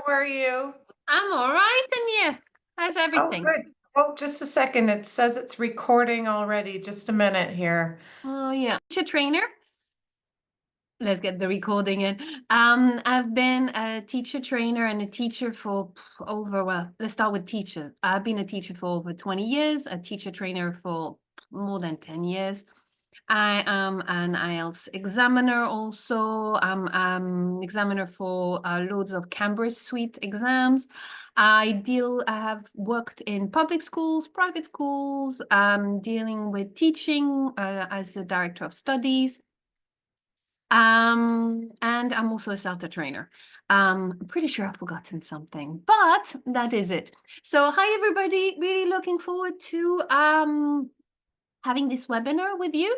are you? I'm all right, and you? How's Oh, everything? good. Oh, just a second. It says it's recording already. Just a minute here. Oh yeah, teacher trainer. Let's get the recording in. I've been a teacher trainer and a teacher for well, let's start with teacher. I've been a teacher for over 20 years, a teacher trainer for more than 10 years. I am an IELTS examiner also. I'm examiner for loads of Cambridge Suite exams. I have worked in public schools, private schools, dealing with teaching as a director of studies. And I'm also a CELTA trainer. I'm pretty sure I've forgotten something, but that is it. So hi, everybody. Really looking forward to having this webinar with you.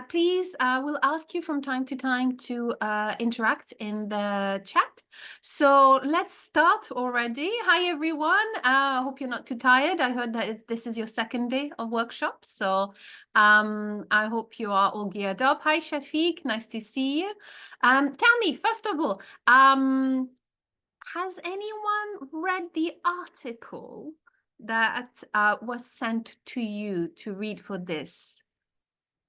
Please, we'll ask you from time to time to interact in the chat. So let's start already. Hi, everyone. I hope you're not too tired. I heard that this is your second day of workshop. So I hope you are all geared up. Hi, Shafiq. Nice to see you. Tell me, first of all, has anyone read the article that was sent to you to read for this?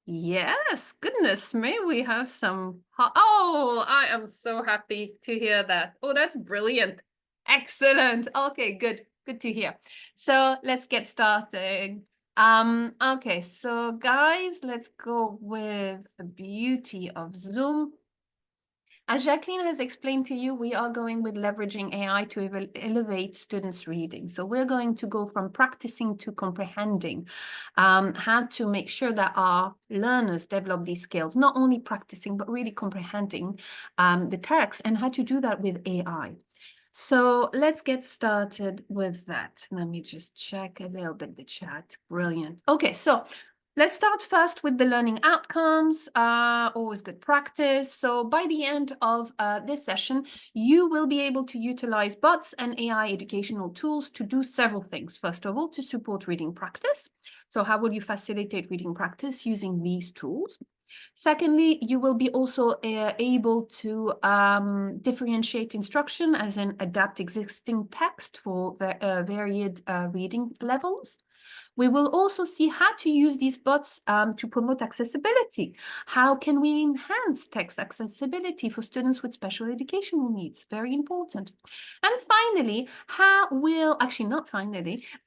Yes, goodness me, we have some. Oh, I am so happy to hear that. Oh, that's brilliant. Excellent. Okay, good. Good to hear. So let's get started. Okay, so guys, let's go with the beauty of Zoom. As Jacqueline has explained to you, we are going with leveraging AI to elevate students' reading. So we're going to go from practicing to comprehending, how to make sure that our learners develop these skills, not only practicing, but really comprehending the text, and how to do that with AI. So let's get started with that. Let me just check a little bit the chat. Brilliant. Okay, so let's start first with the learning outcomes, always good practice. So by the end of this session, you will be able to utilize bots and AI educational tools to do several things. First of all, to support reading practice. So how will you facilitate reading practice using these tools? Secondly, you will be also able to differentiate instruction as in adapt existing text for varied reading levels. We will also see how to use these bots to promote accessibility. How can we enhance text accessibility for students with special educational needs? Very important. And finally,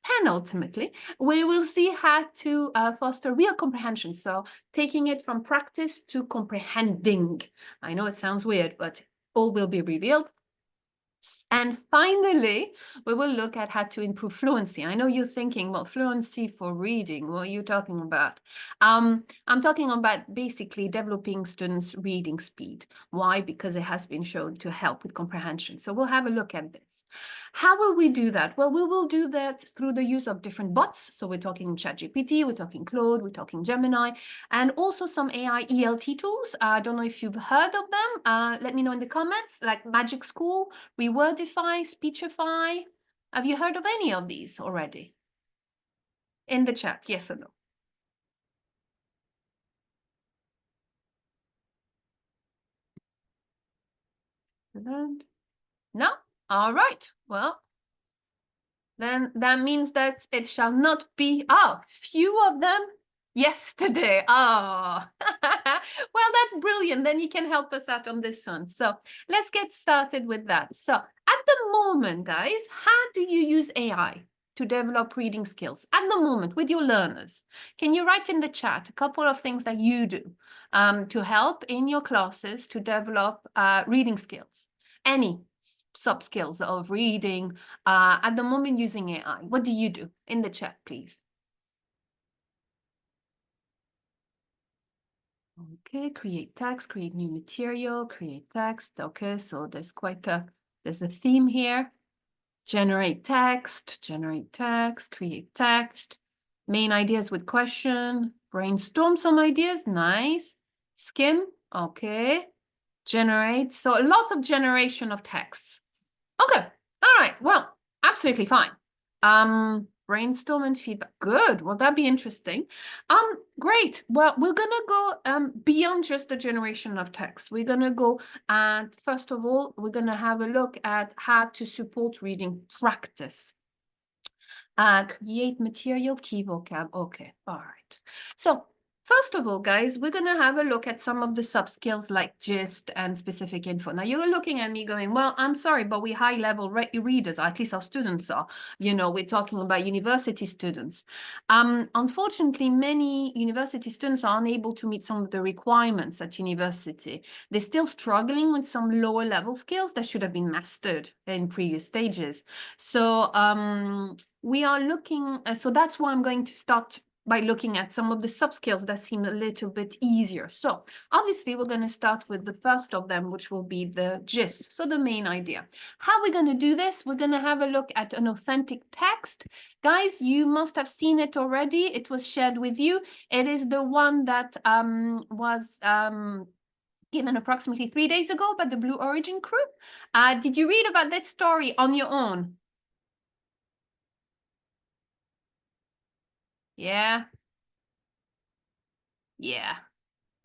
penultimately, we will see how to foster real comprehension. So taking it from practice to comprehending. I know it sounds weird, but all will be revealed. And finally, we will look at how to improve fluency. I know you're thinking, well, fluency for reading, what are you talking about? I'm talking about basically developing students' reading speed. Why? Because it has been shown to help with comprehension. So we'll have a look at this. How will we do that? Well, we will do that through the use of different bots. So we're talking ChatGPT, we're talking Claude, we're talking Gemini, and also some AI ELT tools. I don't know if you've heard of them. Let me know in the comments, like Magic School, Rewordify, Speechify. Have you heard of any of these already? In the chat, yes or no? No? All right. Well, then that means that it shall not be, few of them yesterday. Oh, well, that's brilliant. Then you can help us out on this one. So let's get started with that. So at the moment, guys, how do you use AI to develop reading skills at the moment with your learners? Can you write in the chat a couple of things that you do to help in your classes to develop reading skills? Any sub skills of reading at the moment using AI. What do you do? In the chat, please. Okay, create text, create new material, create text. Okay, so there's there's a theme here. Generate text, create text. Main ideas with question, brainstorm some ideas, nice. Skim, okay. Generate, so a lot of generation of texts. Okay, all right, well, absolutely fine. Brainstorm and feedback, good, well, that'd be interesting. Great. Well, we're going to go beyond just the generation of text. We're going to go and first of all, we're going to have a look at how to support reading practice. Create material, key vocab. Okay, all right. So first of all, guys, we're going to have a look at some of the sub-skills like gist and specific info. Now, you're looking at me going, well, I'm sorry, but we high-level readers, at least our students are. You know, we're talking about university students. Unfortunately, many university students are unable to meet some of the requirements at university. They're still struggling with some lower-level skills that should have been mastered in previous stages. So we are looking, so that's why I'm going to start by looking at some of the sub-skills that seem a little bit easier. So obviously we're going to start with the first of them, which will be the gist. So the main idea. How are we going to do this? We're going to have a look at an authentic text. Guys, you must have seen it already. It was shared with you. It is the one that was given approximately 3 days ago by the Blue Origin crew. Did you read about that story on your own? Yeah. Yeah.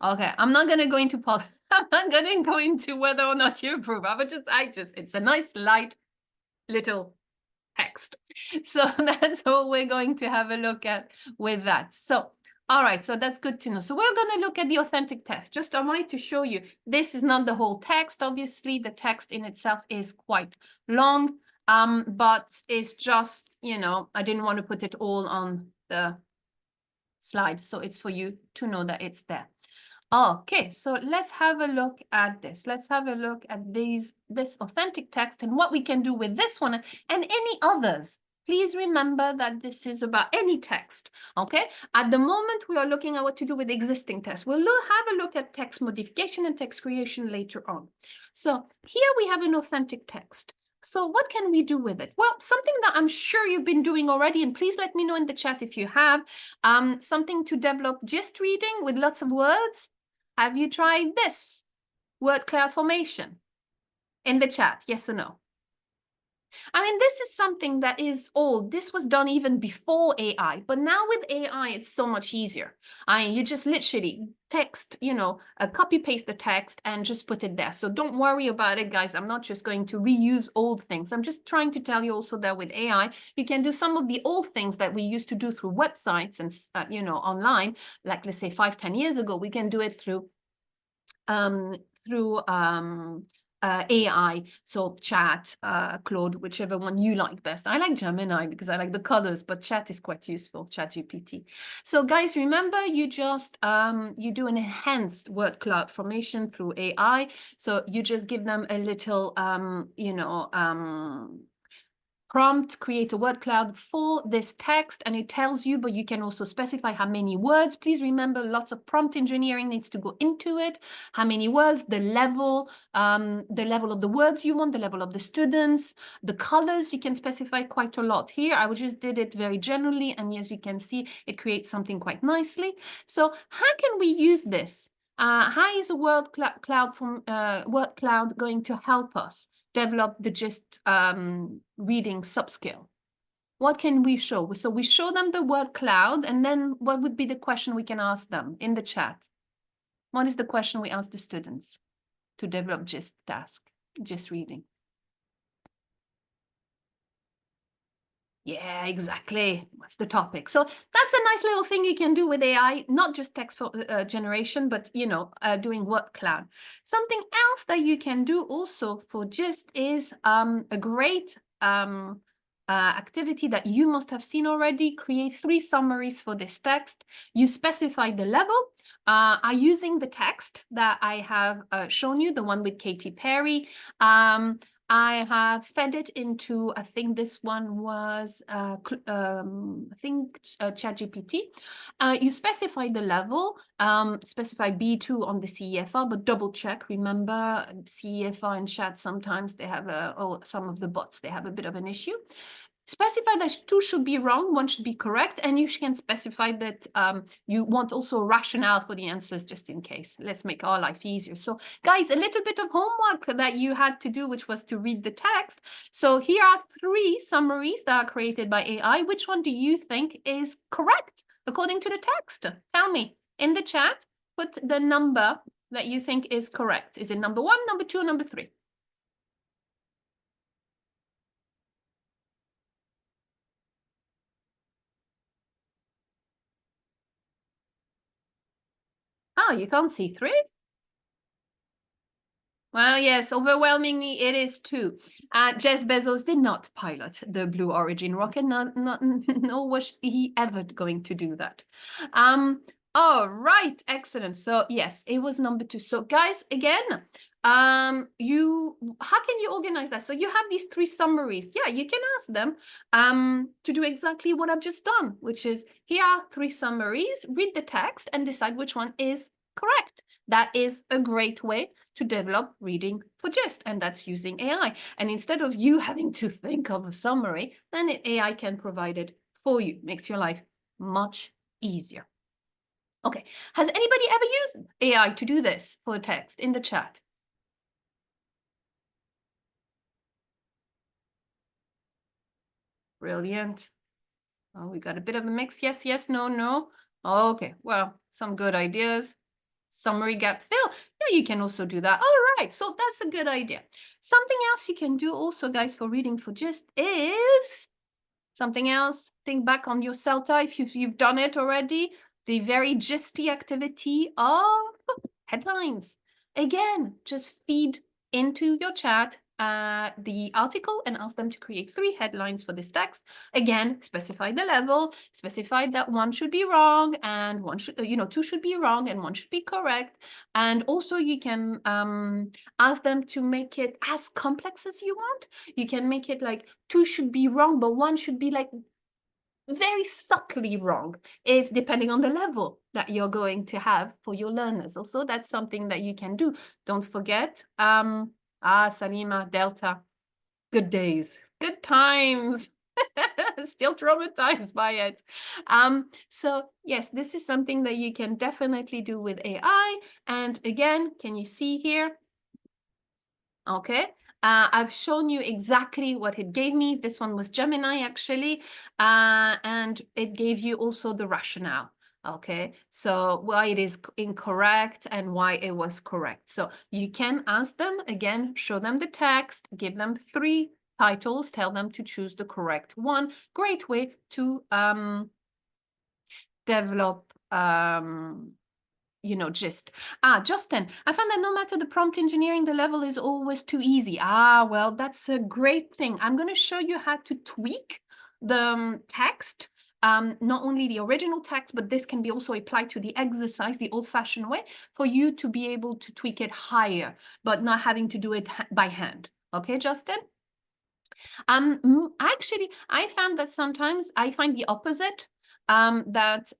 Okay. I'm not going to go into I'm not going to go into whether or not you approve. It's a nice light little text. So that's all we're going to have a look at with that. So, all right. So that's good to know. So we're going to look at the authentic text. Just I wanted to show you, this is not the whole text. Obviously, the text in itself is quite long, but it's just, you know, I didn't want to put it all on the slide. So it's for you to know that it's there. Okay, so let's have a look at this. Let's have a look at this authentic text and what we can do with this one and any others. Please remember that this is about any text, okay? At the moment, we are looking at what to do with existing text. We'll have a look at text modification and text creation later on. So here we have an authentic text. So what can we do with it? Well, something that I'm sure you've been doing already, and please let me know in the chat if you have, something to develop gist reading with lots of words. Have you tried this? Word cloud formation in the chat, yes or no? I mean, this is something that is old. This was done even before AI, but now with AI, it's so much easier. I mean, you just literally text, you know, copy paste the text and just put it there. So don't worry about it, guys. I'm not just going to reuse old things. I'm just trying to tell you also that with AI, you can do some of the old things that we used to do through websites and, you know, online, like let's say 5-10 years ago, we can do it through AI, so chat, Claude, whichever one you like best. I like Gemini because I like the colors, but chat is quite useful, ChatGPT. So guys, remember you just, you do an enhanced word cloud formation through AI. So you just give them a little, you know, prompt, create a word cloud for this text, and it tells you, but you can also specify how many words. Please remember, lots of prompt engineering needs to go into it. How many words, the level of the words you want, the level of the students, the colors, you can specify quite a lot here. I just did it very generally, and as you can see, it creates something quite nicely. So how can we use this? How is a word cloud going to help us develop the gist reading subskill? What can we show? So we show them the word cloud, and then what would be the question we can ask them in the chat? What is the question we ask the students to develop gist reading? Yeah, exactly. What's the topic? So that's a nice little thing you can do with AI, not just text generation, but, you know, doing word cloud. Something else that you can do also for gist is a great activity that you must have seen already. Create 3 summaries for this text. You specify the level. I'm using the text that I have shown you, the one with Katy Perry. I have fed it into, I think this one was, ChatGPT. You specify the level, specify B2 on the CEFR, but double check. Remember, CEFR and chat, sometimes they have some of the bots, they have a bit of an issue. Specify that 2 should be wrong, 1 should be correct, and you can specify that you want also a rationale for the answers just in case. Let's make our life easier. So guys, a little bit of homework that you had to do, which was to read the text. So here are 3 summaries that are created by AI. Which one do you think is correct? according to the text? Tell me in the chat, put the number that you think is correct. Is it number 1, number 2, or number 3? Oh, you can't see 3? Well, yes, overwhelmingly it is 2. Jeff Bezos did not pilot the Blue Origin rocket, nor was he ever going to do that. All right, excellent. So yes, it was number 2. So guys, again, how can you organize that? So you have these 3 summaries. Yeah, you can ask them to do exactly what I've just done, which is here are 3 summaries, read the text and decide which one is correct. That is a great way to develop reading for gist, and that's using AI. And instead of you having to think of a summary, then AI can provide it for you. Makes your life much easier. Okay, has anybody ever used AI to do this for text in the chat? Brilliant. Oh, we got a bit of a mix. Yes, yes, no, no. Okay, well, some good ideas. Summary gap fill. Yeah, you can also do that. All right, so that's a good idea. Something else you can do also, guys, for reading for gist is something else. Think back on your CELTA if you've done it already. The very gisty activity of headlines. Again, just feed into your chat the article and ask them to create 3 headlines for this text. Again, specify the level, specify that 1 should be wrong and 1 should, 2 should be wrong and 1 should be correct. And also you can ask them to make it as complex as you want. You can make it like 2 should be wrong, but 1 should be like very subtly wrong, if depending on the level that you're going to have for your learners. Also, that's something that you can do. Don't forget, Salima, Delta, good days, good times. Still traumatized by it. So yes, this is something that you can definitely do with AI. And again, can you see here? Okay, I've shown you exactly what it gave me. This one was Gemini, actually, and it gave you also the rationale. Okay, so why it is incorrect and why it was correct. So you can ask them, again, show them the text, give them 3 titles, tell them to choose the correct one. Great way to develop gist. Justin, I found that no matter the prompt engineering, the level is always too easy. Well, that's a great thing. I'm going to show you how to tweak the text, not only the original text, but this can be also applied to the exercise, the old-fashioned way, for you to be able to tweak it higher, but not having to do it by hand. Okay, Justin? Actually, I found that sometimes I find the opposite, that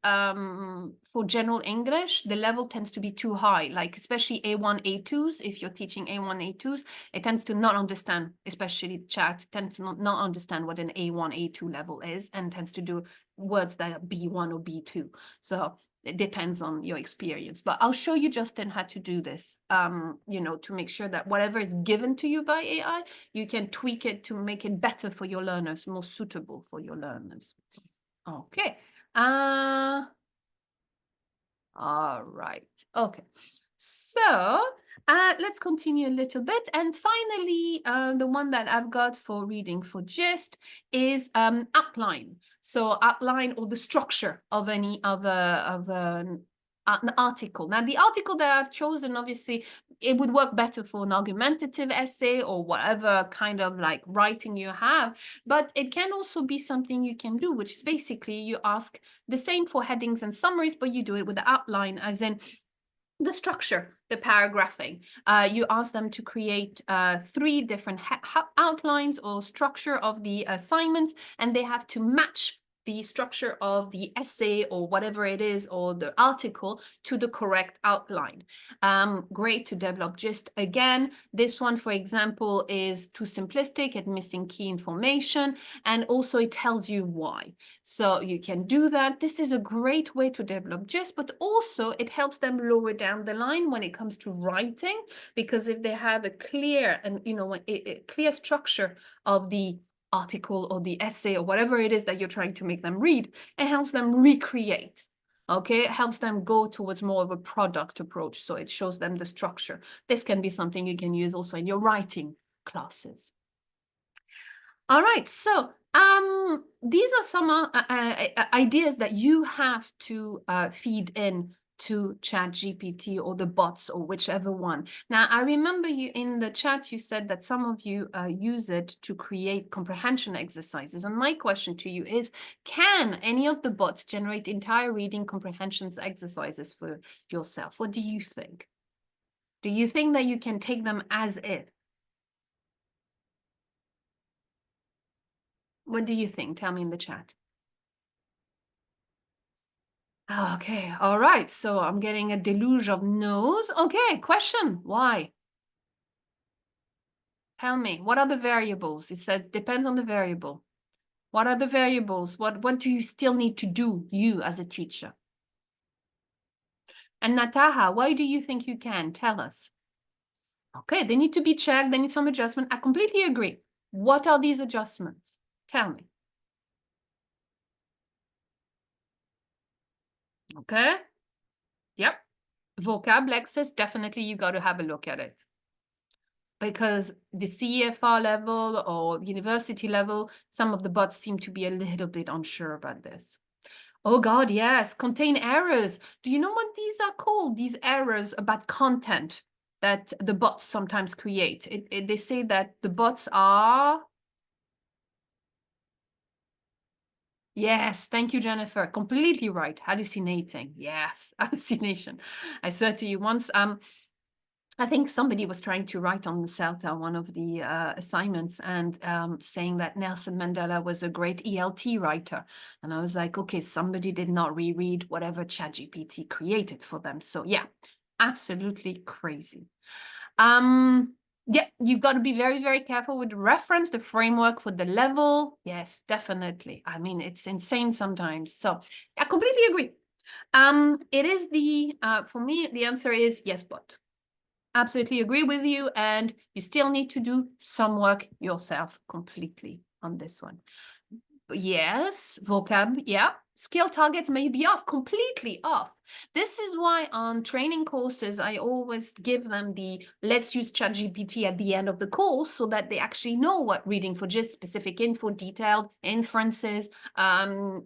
for general English, the level tends to be too high, like especially A1, A2s. If you're teaching A1, A2s, it tends to not understand, especially chat, tends to not understand what an A1, A2 level is, and tends to do words that are B1 or B2. So it depends on your experience, but I'll show you, Justin, how to do this, to make sure that whatever is given to you by AI, you can tweak it to make it better for your learners, more suitable for your learners. Okay. All right. Okay. So let's continue a little bit. And finally, the one that I've got for reading for gist is outline. So outline, or the structure of an article. Now, the article that I've chosen, obviously, it would work better for an argumentative essay or whatever kind of like writing you have, but it can also be something you can do, which is basically you ask the same for headings and summaries, but you do it with the outline, as in the structure, the paragraphing. You ask them to create 3 different outlines or structure of the assignments, and they have to match the structure of the essay or whatever it is, or the article, to the correct outline. Great to develop gist. Again, this one, for example, is too simplistic and missing key information, and also it tells you why. So you can do that. This is a great way to develop gist, but also it helps them lower down the line when it comes to writing, because if they have a clear and a clear structure of the article or the essay or whatever it is that you're trying to make them read. It helps them recreate. Okay, it helps them go towards more of a product approach. So it shows them the structure. This can be something you can use also in your writing classes. All right, so these are some ideas that you have to feed in to ChatGPT or the bots or whichever one. Now, I remember you in the chat, you said that some of you use it to create comprehension exercises. And my question to you is, can any of the bots generate entire reading comprehensions exercises for yourself? What do you think? Do you think that you can take them as is? What do you think? Tell me in the chat. Okay, all right. So I'm getting a deluge of no's. Okay, question. Why? Tell me, what are the variables? It says depends on the variable. What are the variables? What do you still need to do, you as a teacher? And Nataha, why do you think you can? Tell us. Okay, they need to be checked. They need some adjustment. I completely agree. What are these adjustments? Tell me. Okay. Yep. Vocab Lexis, definitely you got to have a look at it. Because the CEFR level or university level, some of the bots seem to be a little bit unsure about this. Oh God, yes, contain errors. Do you know what these are called? These errors about content that the bots sometimes create. They say that the bots are... Yes, thank you, Jennifer. Completely right. Hallucinating. Yes, hallucination. I said to you once, I think somebody was trying to write on the CELTA, one of the assignments, and saying that Nelson Mandela was a great ELT writer. And I was like, okay, somebody did not reread whatever ChatGPT created for them. So yeah, absolutely crazy. Yeah, you've got to be very, very careful with the reference, the framework for the level. Yes, definitely. I mean, it's insane sometimes. So I completely agree. It is the, for me, the answer is yes, but. Absolutely agree with you. And you still need to do some work yourself completely on this one. Yes, vocab, yeah. Skill targets may be off, completely off. This is why on training courses, I always give them the let's use ChatGPT at the end of the course so that they actually know what reading for gist, specific info, detailed inferences, all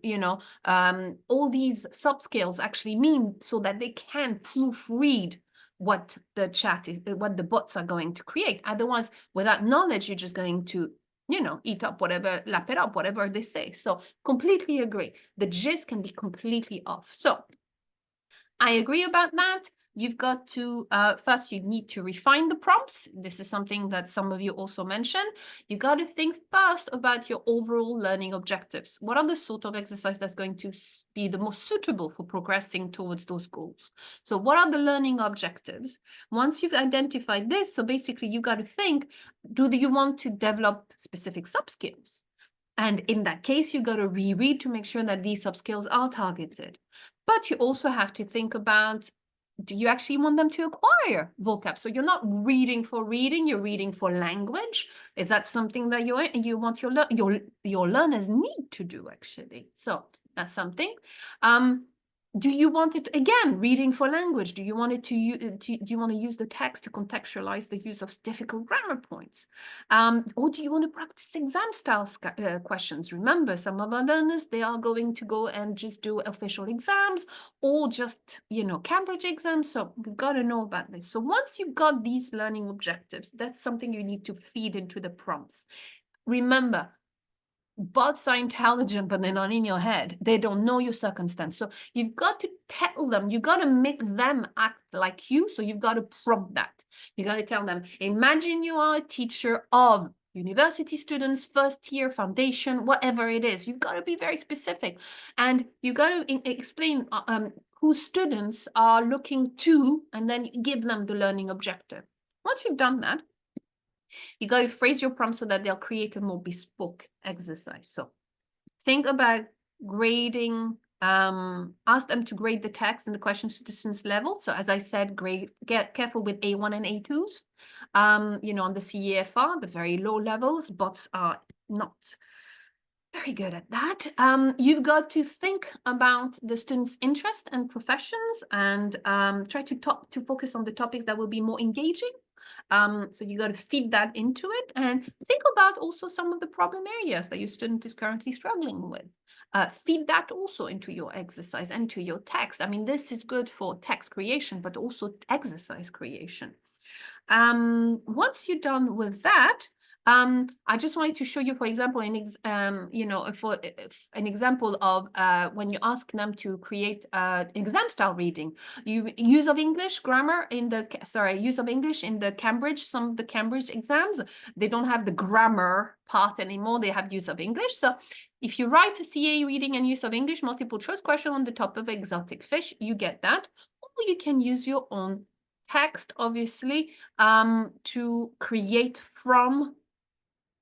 these sub skills actually mean so that they can proofread what the chat is, what the bots are going to create. Otherwise, without knowledge, you're just going to eat up whatever, lap it up, whatever they say. So completely agree. The gist can be completely off. So I agree about that. You've got to, first, you need to refine the prompts. This is something that some of you also mentioned. You got to think first about your overall learning objectives. What are the sort of exercise that's going to be the most suitable for progressing towards those goals? So what are the learning objectives? Once you've identified this, so basically you got to think, do you want to develop specific sub-skills? And in that case, you got to reread to make sure that these sub-skills are targeted. But you also have to think about, do you actually want them to acquire vocab? So you're not reading for reading, you're reading for language. Is that something that you want your learners need to do, actually? So that's something. Do you want it, again, reading for language? Do you want it do you want to use the text to contextualize the use of difficult grammar points? Or do you want to practice exam style questions? Remember, some of our learners, they are going to go and just do official exams or just, Cambridge exams. So we've got to know about this. So once you've got these learning objectives, that's something you need to feed into the prompts. Remember, bots are intelligent, but they're not in your head. They don't know your circumstance. So you've got to tell them, you've got to make them act like you. So you've got to prompt that. You got to tell them, imagine you are a teacher of university students, first year, foundation, whatever it is. You've got to be very specific. And you got to explain who students are looking to, and then give them the learning objective. Once you've done that, you got to phrase your prompt so that they'll create a more bespoke exercise. So think about grading, ask them to grade the text and the questions to the student's level. So as I said, get careful with A1 and A2s. On the CEFR, the very low levels, bots are not very good at that. You've got to think about the students' interest and professions, and try to focus on the topics that will be more engaging. So you got to feed that into it, and think about also some of the problem areas that your student is currently struggling with. Feed that also into your exercise and to your text. I mean, this is good for text creation, but also exercise creation. Once you're done with that, I just wanted to show you, for example, an example of when you ask them to create exam style reading. Use of English grammar in the use of English in the Cambridge. Some of the Cambridge exams, they don't have the grammar part anymore. They have use of English. So if you write a CA reading and use of English multiple choice question on the top of exotic fish, you get that. Or you can use your own text, obviously, to create from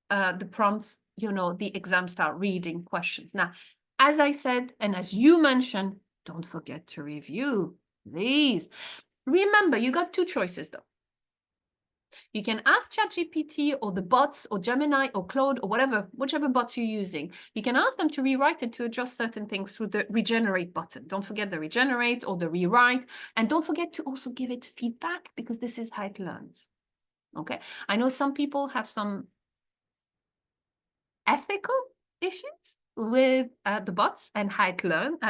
the prompts, the exam style reading questions. Now, as I said, and as you mentioned, don't forget to review, please. Remember, you got two choices though. You can ask ChatGPT or the bots or Gemini or Claude or whichever bots you're using. You can ask them to rewrite it to adjust certain things through the regenerate button. Don't forget the regenerate or the rewrite. And don't forget to also give it feedback, because this is how it learns. Okay. I know some people have some ethical issues with the bots and how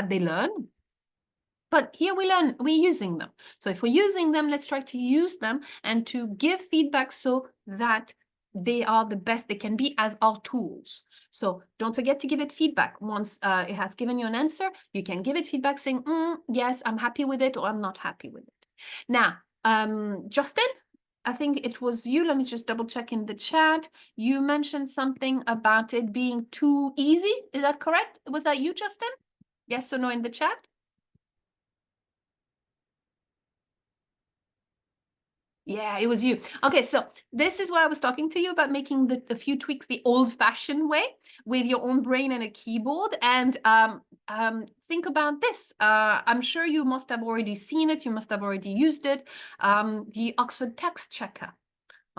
they learn. But here we're using them. So if we're using them, let's try to use them and to give feedback so that they are the best they can be as our tools. So don't forget to give it feedback. Once it has given you an answer, you can give it feedback saying, yes, I'm happy with it, or I'm not happy with it. Now, Justin, I think it was you. Let me just double check in the chat. You mentioned something about it being too easy. Is that correct? Was that you, Justin? Yes or no in the chat? Yeah, it was you. Okay, so this is what I was talking to you about, making the few tweaks the old-fashioned way with your own brain and a keyboard. And think about this. I'm sure you must have already seen it. You must have already used it. The Oxford Text Checker.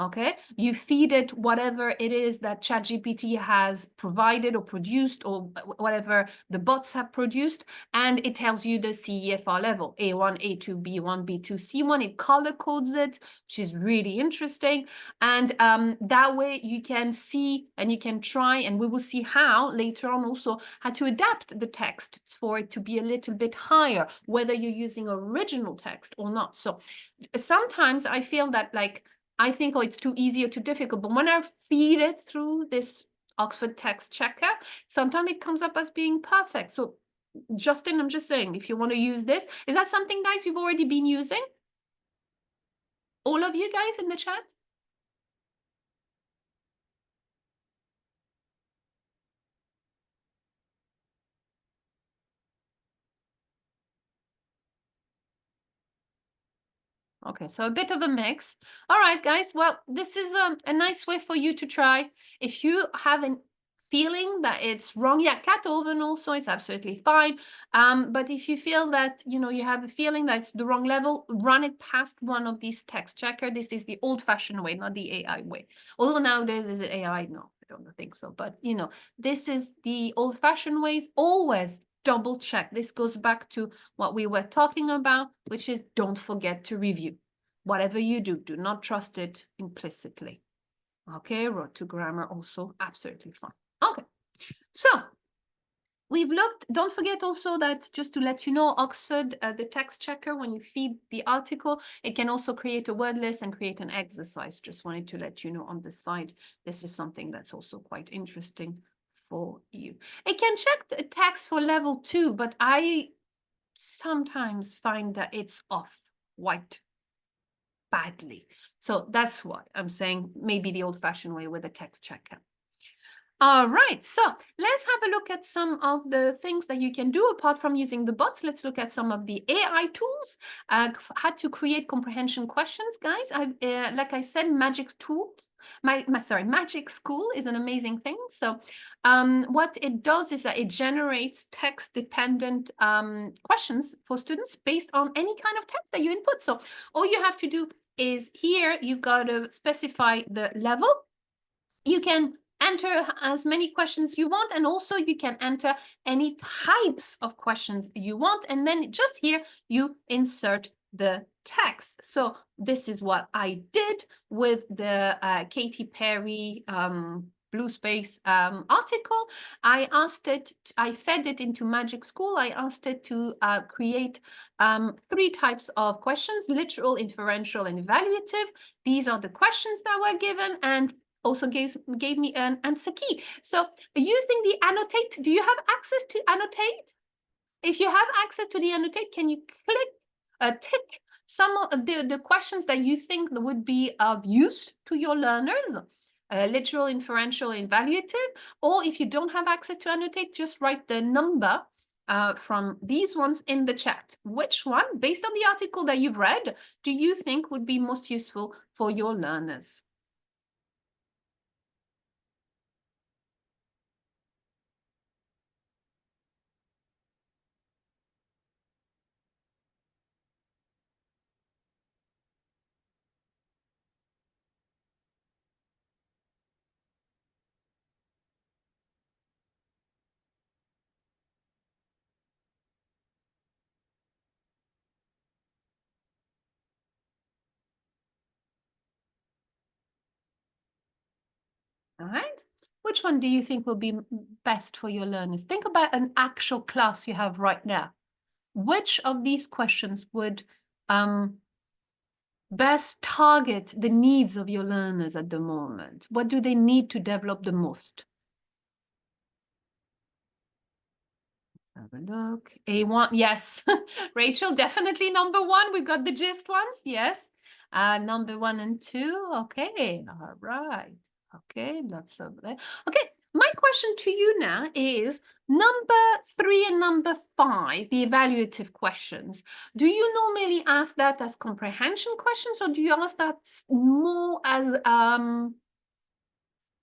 Okay, you feed it whatever it is that ChatGPT has provided or produced, or whatever the bots have produced, and it tells you the CEFR level, A1, A2, B1, B2, C1. It color codes it, which is really interesting. And that way you can see and you can try, and we will see how later on also how to adapt the text for it to be a little bit higher, whether you're using original text or not. So sometimes I feel that, like, I think, oh, it's too easy or too difficult. But when I feed it through this Oxford Text Checker, sometimes it comes up as being perfect. So, Justin, I'm just saying, if you want to use this, is that something, guys, you've already been using? All of you guys in the chat? Okay, so a bit of a mix. All right, guys. Well, this is a nice way for you to try. If you have a feeling that it's wrong, yeah, cat oven also is absolutely fine. But if you feel that, you have a feeling that it's the wrong level, run it past one of these text checker. This is the old-fashioned way, not the AI way. Although nowadays, is it AI? No, I don't think so. But, this is the old-fashioned ways. Always double check. This goes back to what we were talking about, which is don't forget to review. Whatever you do, do not trust it implicitly. Okay, road to grammar also absolutely fine. Okay, so we've looked, don't forget also that, just to let you know, Oxford, the text checker, when you feed the article, it can also create a word list and create an exercise. Just wanted to let you know on the side, this is something that's also quite interesting for you. It can check the text for level 2, but I sometimes find that it's off quite badly. So that's why I'm saying maybe the old-fashioned way with a text checker. All right, so let's have a look at some of the things that you can do apart from using the bots. Let's look at some of the AI tools, how to create comprehension questions, guys. Like I said, Magic School is an amazing thing. So what it does is that it generates text-dependent questions for students based on any kind of text that you input. So all you have to do is here, you've got to specify the level. You can enter as many questions you want, and also you can enter any types of questions you want, and then just here you insert the text. So this is what I did with the Katy Perry Blue Space article. I fed it into Magic School. I asked it to create 3 types of questions: literal, inferential, and evaluative. These are the questions that were given, and also gave me an answer key. So using the annotate, do you have access to annotate? If you have access to the annotate, can you tick some of the questions that you think would be of use to your learners? Literal, inferential, evaluative. Or if you don't have access to annotate, just write the number from these ones in the chat. Which one, based on the article that you've read, do you think would be most useful for your learners? All right. Which one do you think will be best for your learners? Think about an actual class you have right now. Which of these questions would best target the needs of your learners at the moment? What do they need to develop the most? Have a look. A1, yes. Rachel, definitely number 1. We got the gist ones, yes. Number 1 and 2, okay, all right. Okay, lots of that. Okay, my question to you now is number 3 and number 5, the evaluative questions. Do you normally ask that as comprehension questions, or do you ask that more as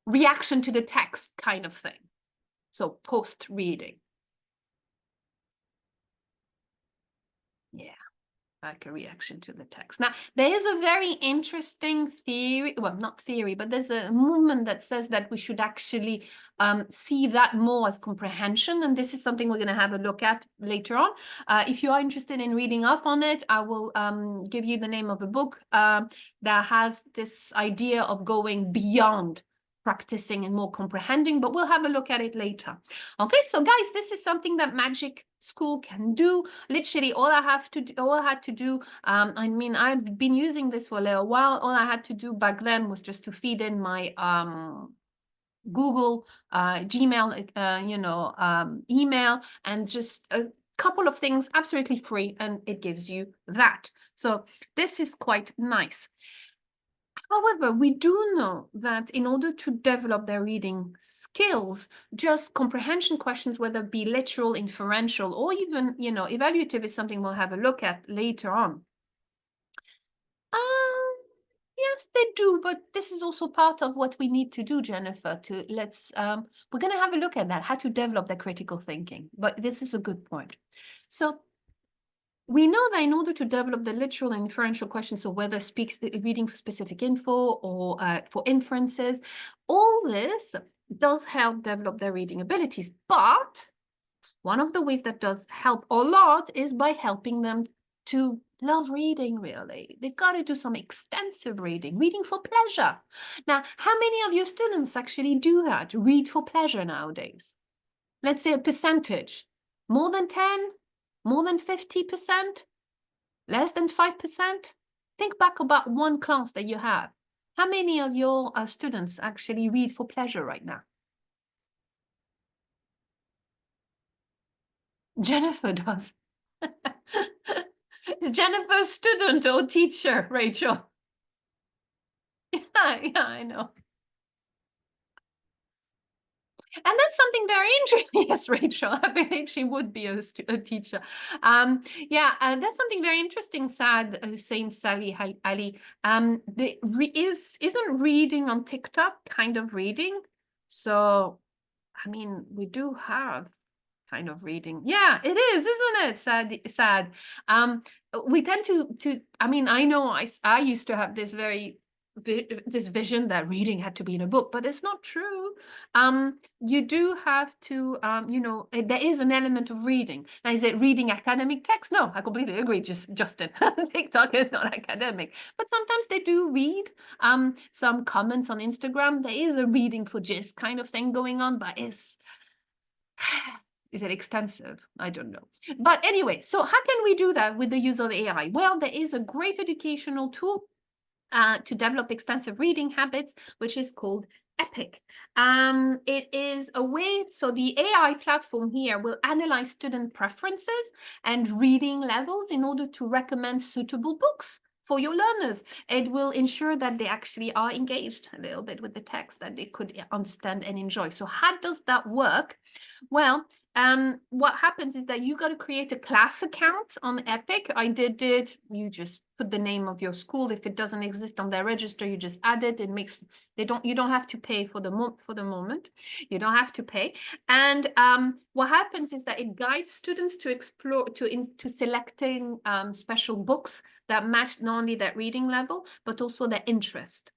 reaction to the text kind of thing? So post-reading. Yeah. Like a reaction to the text. Now, there is a very interesting theory, well, not theory, but there's a movement that says that we should actually see that more as comprehension. And this is something we're going to have a look at later on. If you are interested in reading up on it, I will give you the name of a book that has this idea of going beyond practicing and more comprehending, but we'll have a look at it later. Okay, so guys, this is something that Magic School can do. Literally, all I had to do, I mean, I've been using this for a little while. All I had to do back then was just to feed in my Google, Gmail, email, and just a couple of things absolutely free, and it gives you that. So this is quite nice. However, we do know that in order to develop their reading skills, just comprehension questions, whether it be literal, inferential, or even, evaluative, is something we'll have a look at later on. Yes, they do, but this is also part of what we need to do, Jennifer. We're going to have a look at that, how to develop their critical thinking. But this is a good point. So we know that in order to develop the literal and inferential questions, so whether reading for specific info or for inferences, all this does help develop their reading abilities. But one of the ways that does help a lot is by helping them to love reading, really. They've got to do some extensive reading for pleasure. Now, how many of your students actually do that, read for pleasure nowadays? Let's say a percentage. More than 10? More than 50%? Less than 5%? Think back about one class that you have. How many of your students actually read for pleasure right now? Jennifer does. Is Jennifer a student or teacher, Rachel? Yeah, I know. And that's something very interesting. Yes, Rachel, I believe she would be a teacher. That's something very interesting, Saad Hussein Sali Ali. Isn't reading on TikTok kind of reading? So, I mean, we do have kind of reading. Yeah, it is, isn't it? Sad. We tend to I mean, I know I used to have this very this vision that reading had to be in a book, but it's not true. You do have to, there is an element of reading. Now, is it reading academic text? No, I completely agree, Justin. TikTok is not academic, but sometimes they do read some comments on Instagram. There is a reading for gist kind of thing going on, but is it extensive? I don't know. But anyway, so how can we do that with the use of AI? Well, there is a great educational tool to develop extensive reading habits, which is called EPIC. It is a way, so the AI platform here will analyze student preferences and reading levels in order to recommend suitable books for your learners. It will ensure that they actually are engaged a little bit with the text, that they could understand and enjoy. So how does that work? Well, what happens is that you got to create a class account on EPIC. I did it. You just put the name of your school. If it doesn't exist on their register, you just add it. It makes you don't have to pay for the moment. You don't have to pay. And what happens is that it guides students to explore to selecting special books that match not only their reading level but also their interest.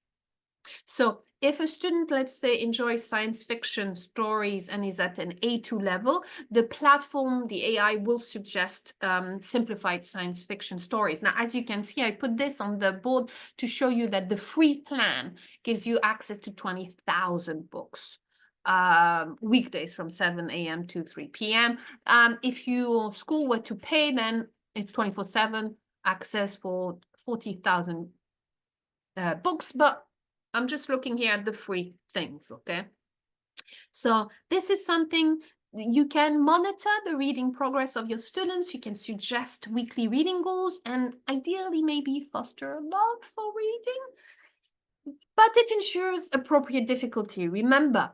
So if a student, let's say, enjoys science fiction stories and is at an A2 level, the platform, the AI, will suggest simplified science fiction stories. Now, as you can see, I put this on the board to show you that the free plan gives you access to 20,000 books. Weekdays from 7 a.m. to 3 p.m. If your school were to pay, then it's 24/7 access for 40,000 books, but I'm just looking here at the free things, okay? So this is something you can monitor the reading progress of your students. You can suggest weekly reading goals and ideally maybe foster a love for reading, but it ensures appropriate difficulty. Remember,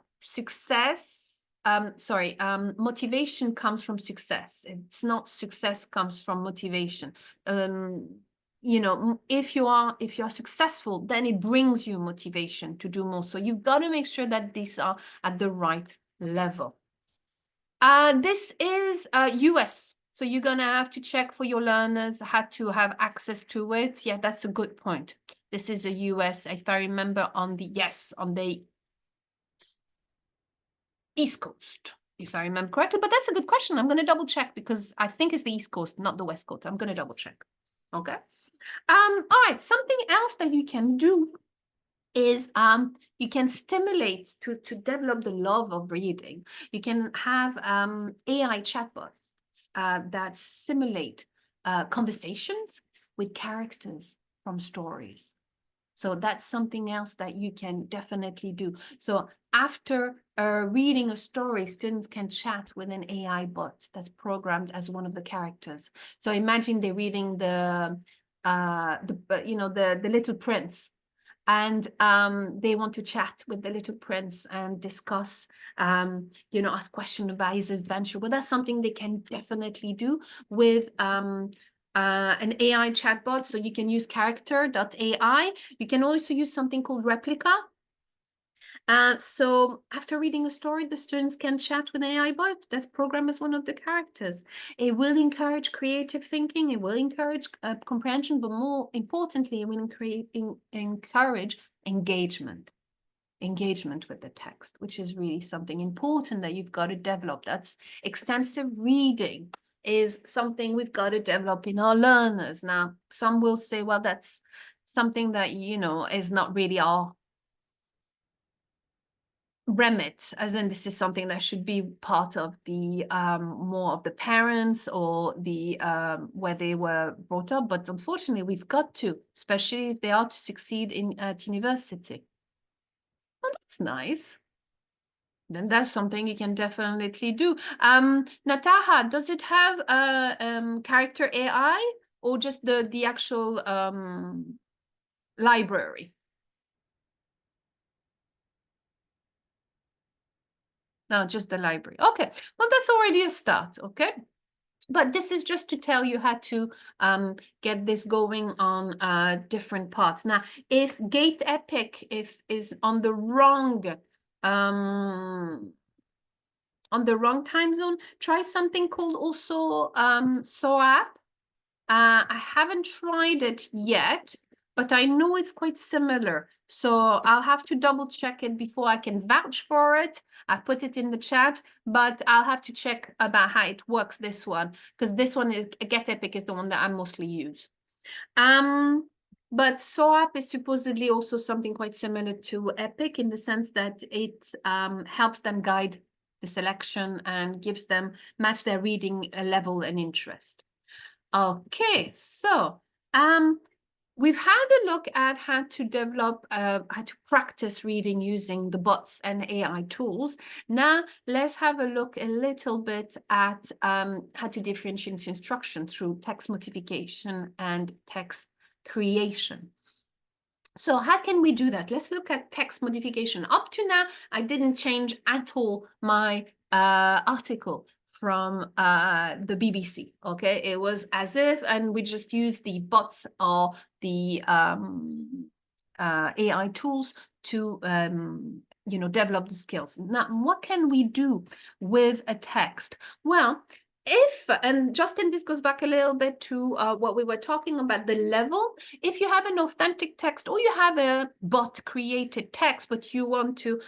motivation comes from success. It's not success comes from motivation. If you're successful, then it brings you motivation to do more. So you've got to make sure that these are at the right level. This is US. So you're gonna have to check for your learners how to have access to it. Yeah, that's a good point. This is a US, if I remember, on the East Coast, if I remember correctly. But that's a good question. I'm gonna double check because I think it's the East Coast, not the West Coast. I'm gonna double check. Okay. All right, something else that you can do is you can stimulate to develop the love of reading. You can have AI chatbots that simulate conversations with characters from stories. So that's something else that you can definitely do. So after reading a story, students can chat with an AI bot that's programmed as one of the characters. So imagine they're reading the Little Prince, and they want to chat with the Little Prince and discuss, ask questions about his adventure. Well, that's something they can definitely do with an AI chatbot. So you can use character.ai. You can also use something called Replica. So after reading a story, the students can chat with an AI bot that's programmed as one of the characters. It will encourage creative thinking. It will encourage comprehension, but more importantly, it will encourage engagement with the text, which is really something important that you've got to develop. That's extensive reading is something we've got to develop in our learners. Now, some will say, well, that's something that, is not really our remit, as in this is something that should be part of the more of the parents or the where they were brought up. But unfortunately, we've got to, especially if they are to succeed at university. Well, that's nice. Then that's something you can definitely do. Nataha, does it have a character AI or just the actual library? No, just the library. Okay, well, that's already a start, okay? But this is just to tell you how to get this going on different parts. Now, if Gate Epic is on the wrong time zone, try something called also SOAP. I haven't tried it yet, but I know it's quite similar. So I'll have to double check it before I can vouch for it. I put it in the chat, but I'll have to check about how it works, this one, because this one is Get Epic is the one that I mostly use. But SOAP is supposedly also something quite similar to Epic in the sense that it helps them guide the selection and gives them match their reading level and interest. Okay, so we've had a look at how to develop, how to practice reading using the bots and AI tools. Now, let's have a look a little bit at how to differentiate instruction through text modification and text creation. So how can we do that? Let's look at text modification. Up to now, I didn't change at all my article from the BBC, okay? It was as if, and we just used the bots or the AI tools to, you know, develop the skills. Now, what can we do with a text? Well, and Justin, this goes back a little bit to what we were talking about, the level. If you have an authentic text or you have a bot created text, but you want to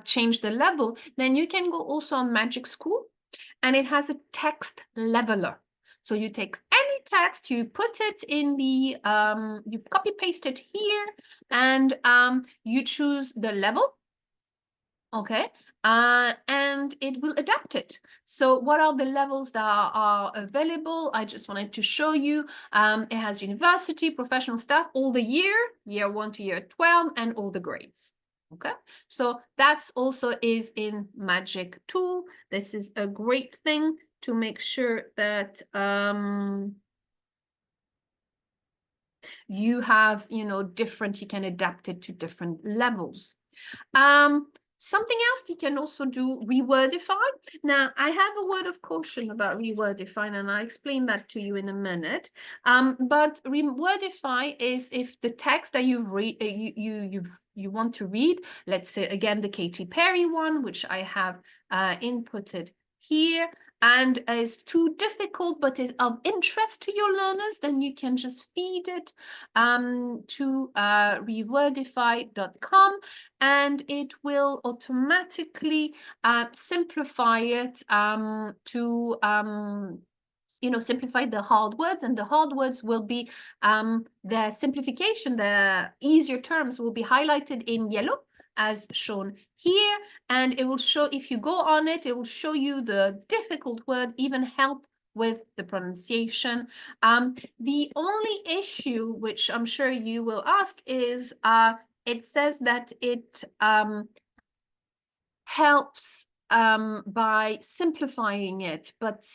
change the level, then you can go also on Magic School, and it has a text leveler. So you take any text, you put it in the, you copy paste it here, and you choose the level. Okay, and it will adapt it. So what are the levels that are available? I just wanted to show you. It has university, professional staff, all the year 1 to year 12, and all the grades. Okay, so that's also is in Magic Tool. This is a great thing to make sure that you have, you know, different, you can adapt it to different levels. Something else you can also do, rewordify. Now, I have a word of caution about rewordify, and I'll explain that to you in a minute. But rewordify is if the text that you want to read, let's say again the Katy Perry one, which I have inputted here, and is too difficult but is of interest to your learners, then you can just feed it to rewordify.com, and it will automatically simplify it to you know, simplify the hard words, and the hard words will be the simplification, the easier terms will be highlighted in yellow as shown here, and it will show, if you go on it, it will show you the difficult word, even help with the pronunciation. The only issue, which I'm sure you will ask, is it says that it helps by simplifying it, but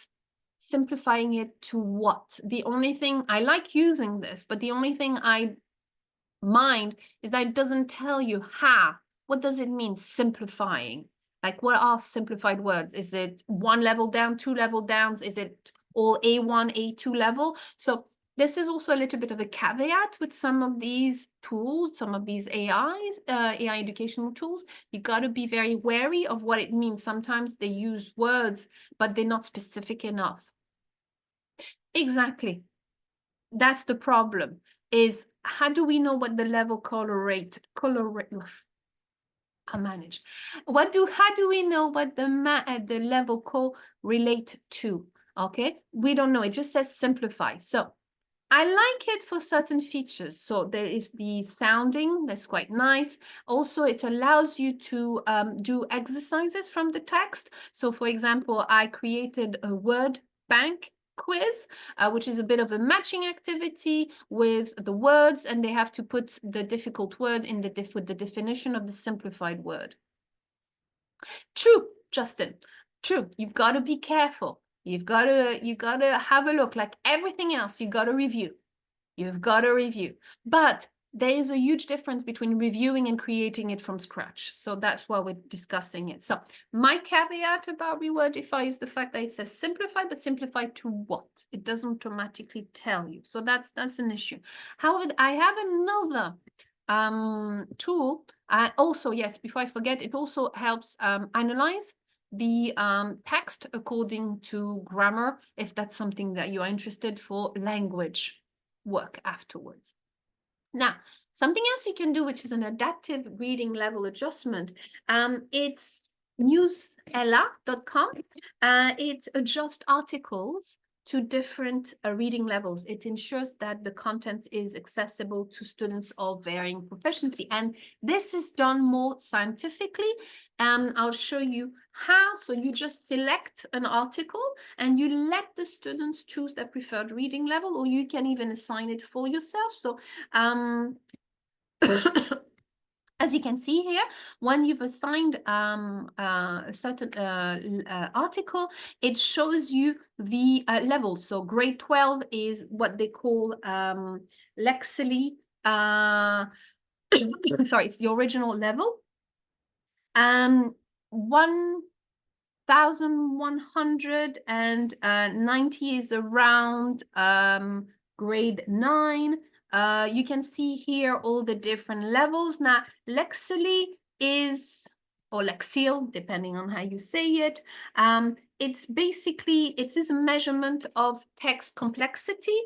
simplifying it to what? The only thing, I like using this, but the only thing I mind is that it doesn't tell you how. What does it mean, simplifying? Like, what are simplified words? Is it 1 level down, 2 level downs? Is it all A1, A2 level? So this is also a little bit of a caveat with some of these tools, some of these AIs, AI educational tools. You got to be very wary of what it means. Sometimes they use words, but they're not specific enough. Exactly. That's the problem, is how do we know what the level colorate I manage. How do we know what the level correlate to? Okay, we don't know. It just says simplify. So I like it for certain features. So there is the sounding, that's quite nice. Also, it allows you to do exercises from the text. So for example, I created a word bank quiz, which is a bit of a matching activity with the words, and they have to put the difficult word in with the definition of the simplified word. True, Justin, true. You've got to be careful. You got to have a look, like everything else, you got to review. You've got to review. But there is a huge difference between reviewing and creating it from scratch. So that's why we're discussing it. So my caveat about Rewordify is the fact that it says simplify, but simplify to what? It doesn't automatically tell you. So that's an issue. However, I have another tool. Also, yes, before I forget, it also helps analyze the text according to grammar, if that's something that you are interested for language work afterwards. Now, something else you can do, which is an adaptive reading level adjustment, it's newsella.com. It adjusts articles to different reading levels. It ensures that the content is accessible to students of varying proficiency. And this is done more scientifically. I'll show you how. So you just select an article and you let the students choose their preferred reading level, or you can even assign it for yourself. So as you can see here, when you've assigned a certain article, it shows you the level. So grade 12 is what they call Lexily. Sorry, it's the original level. 1190 is around grade 9. You can see here all the different levels. Now, Lexily is, or Lexile, depending on how you say it, it's basically, it is a measurement of text complexity.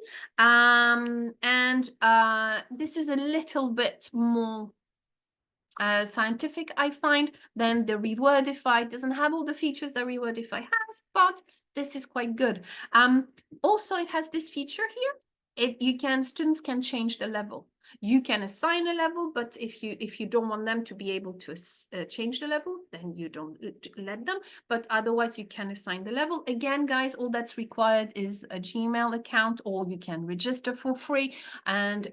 This is a little bit more scientific, I find, than the Rewordify. It doesn't have all the features that Rewordify has, but this is quite good. Also, it has this feature here. Students can change the level. You can assign a level, but if you don't want them to be able to change the level, then you don't let them. But otherwise, you can assign the level. Again, guys, all that's required is a Gmail account, or you can register for free and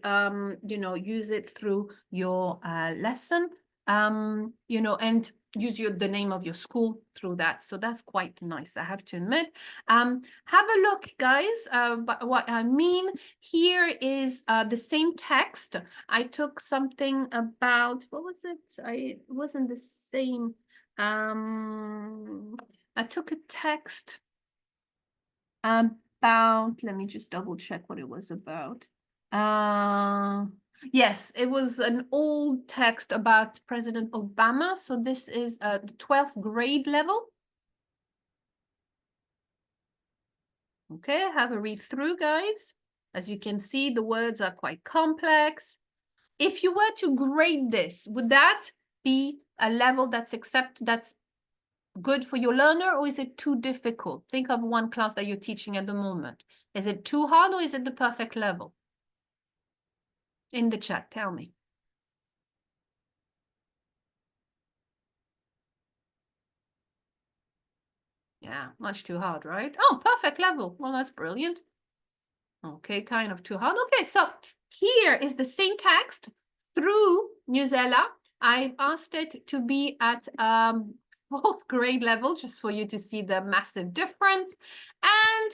use it through your lesson. And use the name of your school through that. So that's quite nice, I have to admit. Have a look, guys. But what I mean here is the same text. I took something about, what was it? It wasn't the same. I took a text about, let me just double check what it was about. Yes, it was an old text about President Obama. So this is the 12th grade level. Okay, have a read through, guys. As you can see, the words are quite complex. If you were to grade this, would that be a level that's good for your learner, or is it too difficult? Think of one class that you're teaching at the moment. Is it too hard, or is it the perfect level? In the chat, tell me. Yeah, much too hard, right? Oh, perfect level. Well, that's brilliant. Okay, kind of too hard. Okay, so here is the same text through Newsella. I've asked it to be at 4th grade level, just for you to see the massive difference. And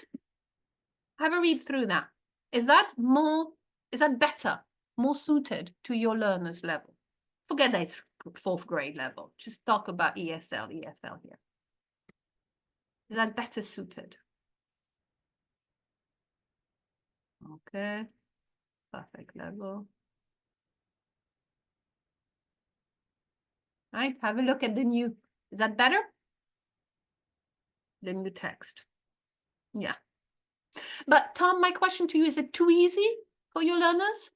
have a read through that. Is that better, more suited to your learner's level? Forget that it's 4th grade level. Just talk about ESL, EFL here. Is that better suited? Okay, perfect level. Right, have a look at the new. Is that better? The new text. Yeah. But Tom, my question to you, is it too easy for your learners?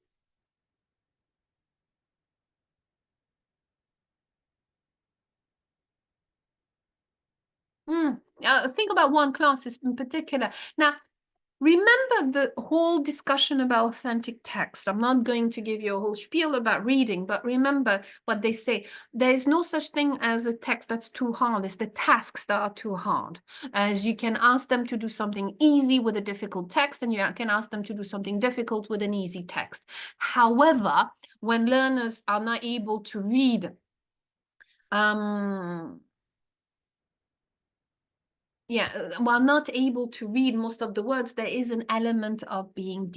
Think about one class in particular. Now, remember the whole discussion about authentic text. I'm not going to give you a whole spiel about reading, but remember what they say. There is no such thing as a text that's too hard. It's the tasks that are too hard. As you can ask them to do something easy with a difficult text, and you can ask them to do something difficult with an easy text. However, when learners are not able to read, while not able to read most of the words, there is an element of being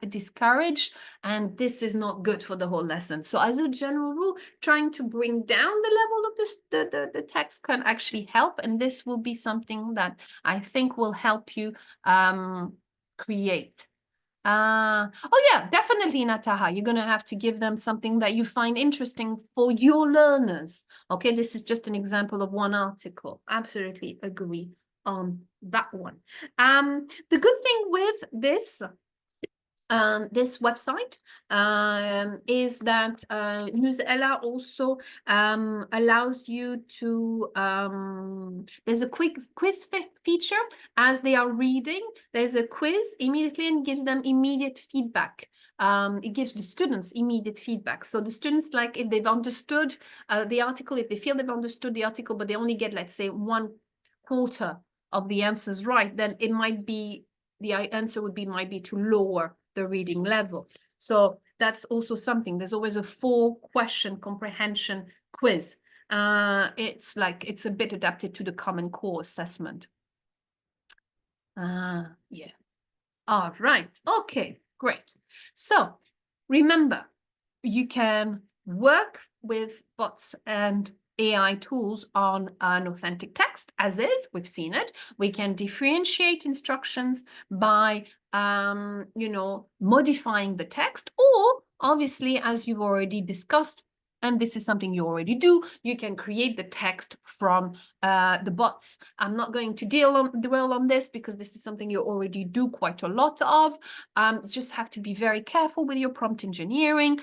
discouraged, and this is not good for the whole lesson. So as a general rule, trying to bring down the level of the text can actually help, and this will be something that I think will help you create. Oh yeah, definitely, Nataha. You're gonna have to give them something that you find interesting for your learners. Okay, this is just an example of one article. Absolutely agree on that one. The good thing with this this website is that Newsella also allows you to, there's a quick quiz feature as they are reading. There's a quiz immediately and gives them immediate feedback. It gives the students immediate feedback. So the students, like if they've understood the article, if they feel they've understood the article, but they only get, let's say, 1/4 of the answers right, then it might be, the answer might be to lower the reading level. So that's also something. There's always a 4-question comprehension quiz. It's a bit adapted to the Common Core assessment. Yeah. All right. Okay, great. So remember, you can work with bots and AI tools on an authentic text as is. We've seen it. We can differentiate instructions by, modifying the text, or obviously, as you've already discussed, and this is something you already do, you can create the text from the bots. I'm not going to dwell on this because this is something you already do quite a lot of. Just have to be very careful with your prompt engineering,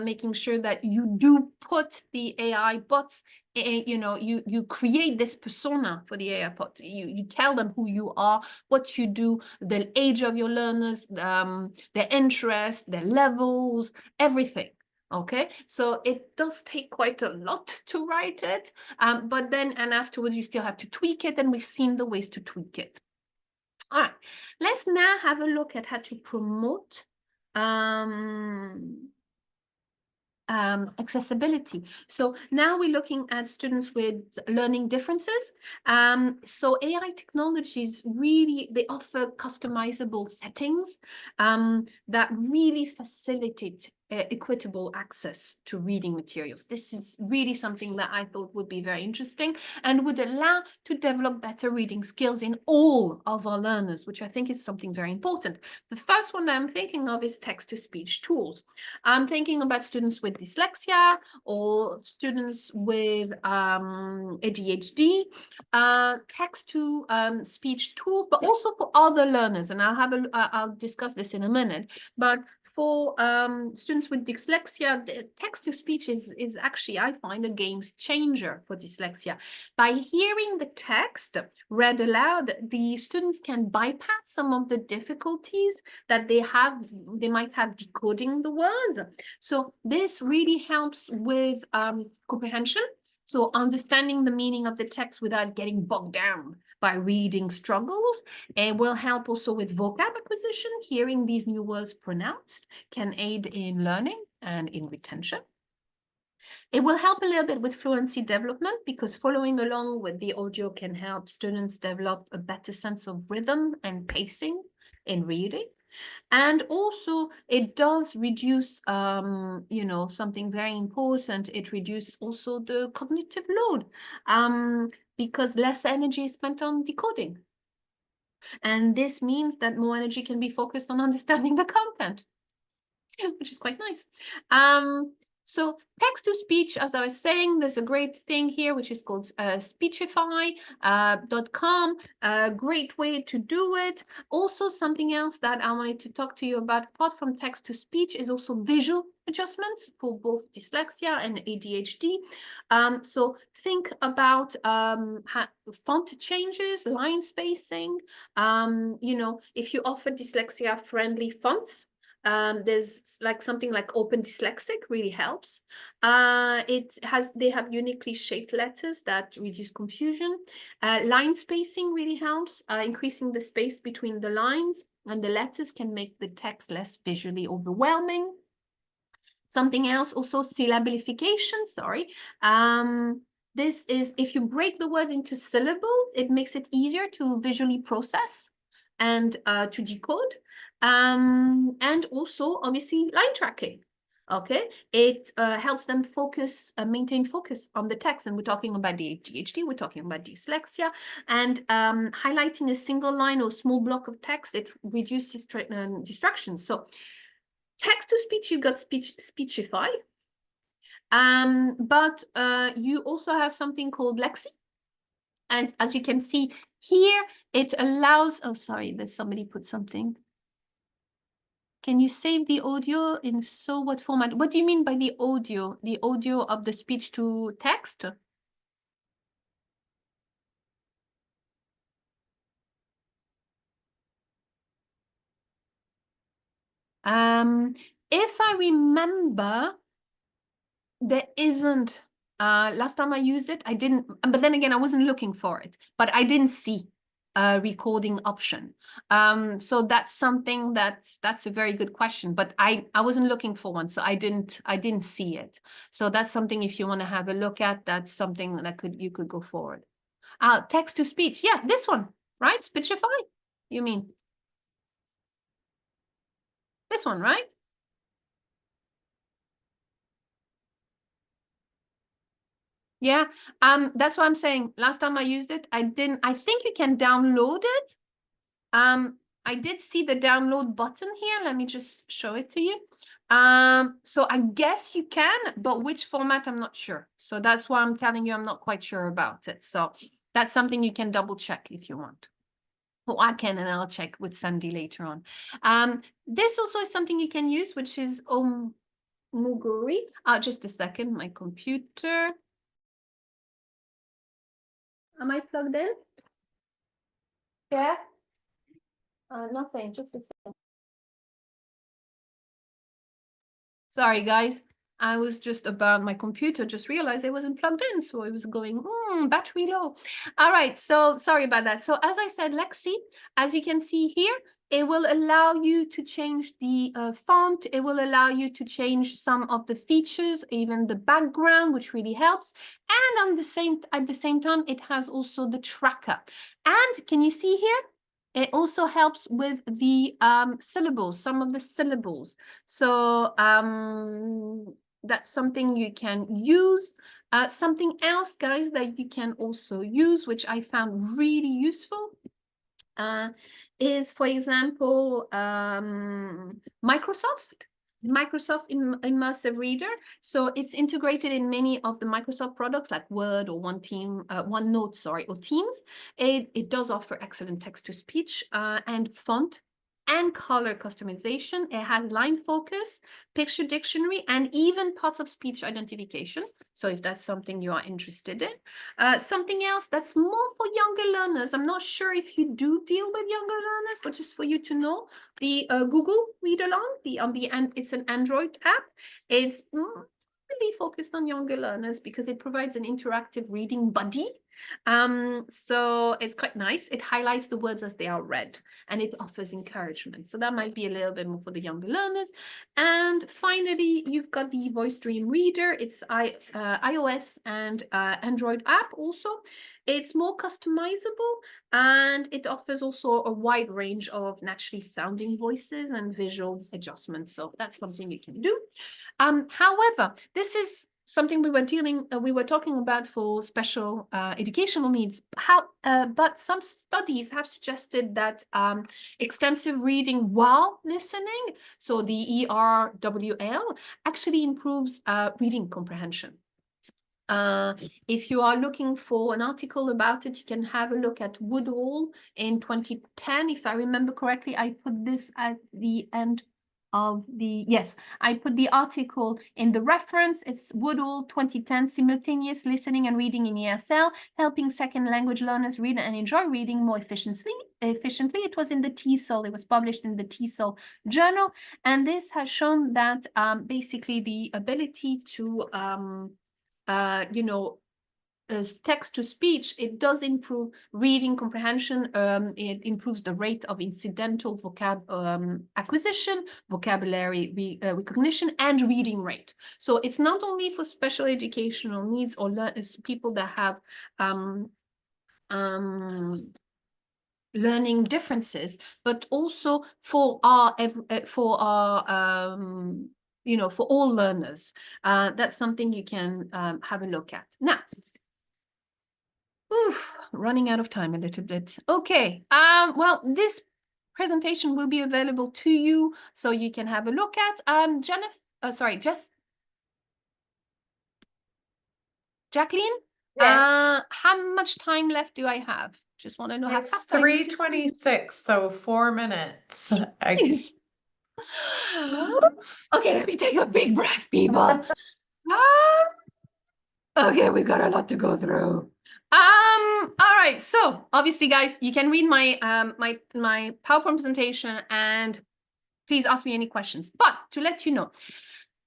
making sure that you do put the AI bots, you create this persona for the AI bot. You tell them who you are, what you do, the age of your learners, their interests, their levels, everything. Okay, so it does take quite a lot to write it, but then and afterwards you still have to tweak it, and we've seen the ways to tweak it. All right, let's now have a look at how to promote accessibility. So now we're looking at students with learning differences. So AI technologies really, they offer customizable settings that really facilitate equitable access to reading materials. This is really something that I thought would be very interesting and would allow to develop better reading skills in all of our learners, which I think is something very important. The first one that I'm thinking of is text-to-speech tools. I'm thinking about students with dyslexia or students with ADHD, text-to-speech tools, but also for other learners. And I'll discuss this in a minute. But for students with dyslexia, text-to-speech is actually, I find, a game changer for dyslexia. By hearing the text read aloud, the students can bypass some of the difficulties that they might have decoding the words. So this really helps with comprehension. So understanding the meaning of the text without getting bogged down by reading struggles, and will help also with vocab acquisition. Hearing these new words pronounced can aid in learning and in retention. It will help a little bit with fluency development because following along with the audio can help students develop a better sense of rhythm and pacing in reading. And also it does reduce, something very important. It reduces also the cognitive load because less energy is spent on decoding. And this means that more energy can be focused on understanding the content, which is quite nice. So text-to-speech, as I was saying, there's a great thing here, which is called speechify.com. A great way to do it. Also, something else that I wanted to talk to you about, apart from text-to-speech, is also visual adjustments for both dyslexia and ADHD. So think about font changes, line spacing. If you offer dyslexia-friendly fonts, there's like something like Open Dyslexic really helps. They have uniquely shaped letters that reduce confusion. Line spacing really helps. Increasing the space between the lines and the letters can make the text less visually overwhelming. Something else also, syllabilification, sorry. This is, if you break the words into syllables, it makes it easier to visually process and to decode. And also, obviously, line tracking. Okay, it helps them focus, maintain focus on the text. And we're talking about the ADHD, we're talking about dyslexia, and highlighting a single line or small block of text, it reduces distractions. So text-to-speech, you've got Speechify. But you also have something called Lexi. As you can see here, it allows, oh, sorry, there's somebody put something. Can you save the audio? In so what format? What do you mean by the audio? The audio of the speech to text? If I remember, there isn't. Last time I used it, I didn't, but then again, I wasn't looking for it, but I didn't see a recording option. So that's something that's a very good question, but I wasn't looking for one, so I didn't see it. So that's something, if you want to have a look at, that's something that you could go forward. Text to speech, yeah, this one, right? Speechify, you mean this one, right? Yeah, that's what I'm saying. Last time I used it, I think you can download it. I did see the download button here. Let me just show it to you. So I guess you can, but which format, I'm not sure. So that's why I'm telling you I'm not quite sure about it. So that's something you can double check if you want. Well, I can, and I'll check with Sandy later on. This also is something you can use, which is Muguri. Just a second, my computer. Am I plugged in? Yeah. Nothing, just a second. Sorry, guys. I was just about my computer, just realized it wasn't plugged in, so it was going, battery low. All right, so sorry about that. So as I said, Lexi, as you can see here, it will allow you to change the font. It will allow you to change some of the features, even the background, which really helps. And at the same time, it has also the tracker. And can you see here? It also helps with the syllables, some of the syllables. So that's something you can use. Something else, guys, that you can also use, which I found really useful, is, for example, Microsoft Immersive Reader. So it's integrated in many of the Microsoft products like Word or OneNote, or Teams. It does offer excellent text-to-speech and font and color customization. It has line focus, picture dictionary, and even parts of speech identification. So if that's something you are interested in. Something else that's more for younger learners. I'm not sure if you do deal with younger learners, but just for you to know, the Google Read Along, it's an Android app. It's really focused on younger learners because it provides an interactive reading buddy. So it's quite nice. It highlights the words as they are read, and it offers encouragement. So that might be a little bit more for the younger learners. And finally, you've got the Voice Dream Reader. It's iOS and Android app also. It's more customizable, and it offers also a wide range of naturally sounding voices and visual adjustments. So that's something you can do. However, this is something we were talking about for special educational needs. But some studies have suggested that extensive reading while listening, so the ERWL, actually improves reading comprehension. If you are looking for an article about it, you can have a look at Woodhall in 2010. If I remember correctly, I put this at the end of yes, I put the article in the reference. It's Woodhall 2010, Simultaneous Listening and Reading in ESL, Helping Second Language Learners Read and Enjoy Reading More Efficiently. It was in the TESOL. It was published in the TESOL journal. And this has shown that basically the ability to text to speech, it does improve reading comprehension. It improves the rate of incidental vocab acquisition, vocabulary recognition, and reading rate. So it's not only for special educational needs or people that have learning differences, but also for for all learners. That's something you can have a look at. Now, running out of time a little bit. Okay, well, this presentation will be available to you, so you can have a look at. Jacqueline? Yes. How much time left do I have? Just want to know how It's fast I need to 3:26, so 4 minutes. speak. Okay, let me take a big breath, people. Okay, we got a lot to go through. All right, so obviously, guys, you can read my my PowerPoint presentation and please ask me any questions. But to let you know,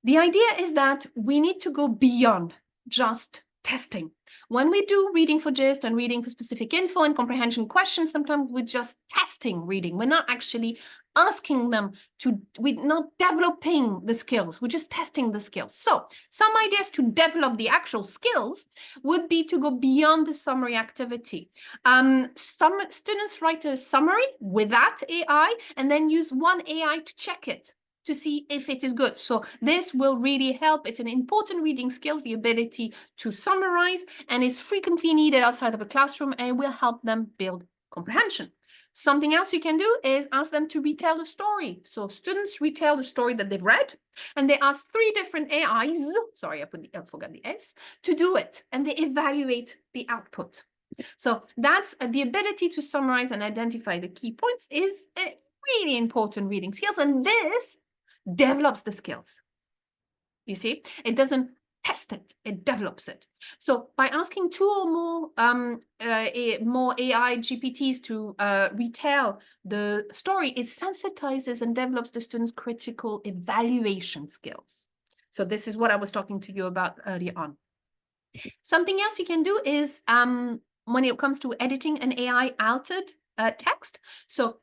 the idea is that we need to go beyond just testing. When we do reading for gist and reading for specific info and comprehension questions, sometimes we're just testing reading. We're not actually asking them to, we're not developing the skills, we're just testing the skills. So some ideas to develop the actual skills would be to go beyond the summary activity. Some students write a summary without AI and then use one AI to check it, to see if it is good. So this will really help. It's an important reading skills, the ability to summarize, and is frequently needed outside of a classroom and will help them build comprehension. Something else you can do is ask them to retell the story. So students retell the story that they've read, and they ask 3 different AIs, sorry, I forgot the S, to do it, and they evaluate the output. So that's the ability to summarize and identify the key points is a really important reading skills, and this develops the skills. You see, it doesn't test it, it develops it. So by asking 2 or more more AI GPTs to retell the story, it sensitizes and develops the students' critical evaluation skills. So this is what I was talking to you about earlier on. Something else you can do is when it comes to editing an AI altered text. So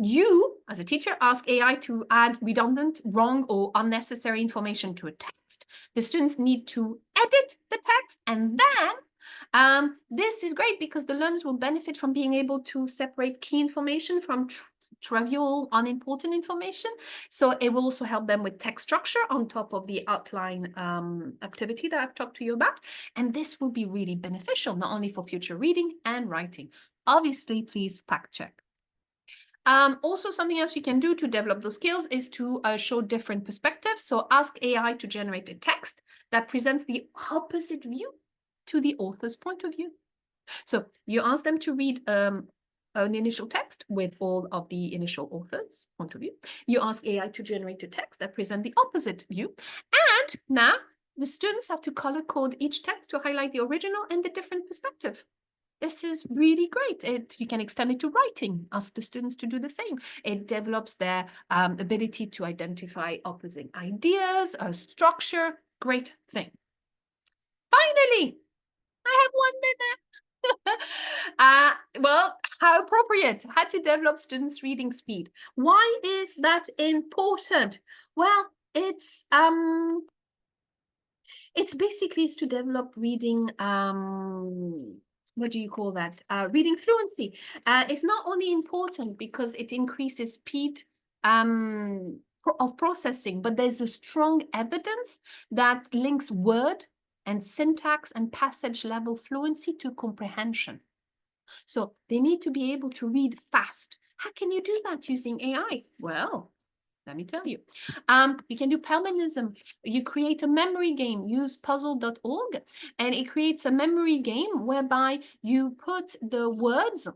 you, as a teacher, ask AI to add redundant, wrong, or unnecessary information to a text. The students need to edit the text, and then this is great because the learners will benefit from being able to separate key information from trivial, unimportant information. So it will also help them with text structure on top of the outline activity that I've talked to you about. And this will be really beneficial, not only for future reading and writing. Obviously, please fact check. Also, something else you can do to develop those skills is to show different perspectives. So ask AI to generate a text that presents the opposite view to the author's point of view. So you ask them to read an initial text with all of the initial author's point of view. You ask AI to generate a text that presents the opposite view. And now the students have to color code each text to highlight the original and the different perspective. This is really great. You can extend it to writing, ask the students to do the same. It develops their ability to identify opposing ideas, structure, great thing. Finally, I have 1 minute. Well, how appropriate, how to develop students' reading speed. Why is that important? Well, it's basically to develop reading, what do you call that? Reading fluency. It's not only important because it increases speed of processing, but there's a strong evidence that links word and syntax and passage level fluency to comprehension. So they need to be able to read fast. How can you do that using AI? Well, let me tell you. You can do Pelmanism. You create a memory game, use puzzle.org, and it creates a memory game whereby you put the words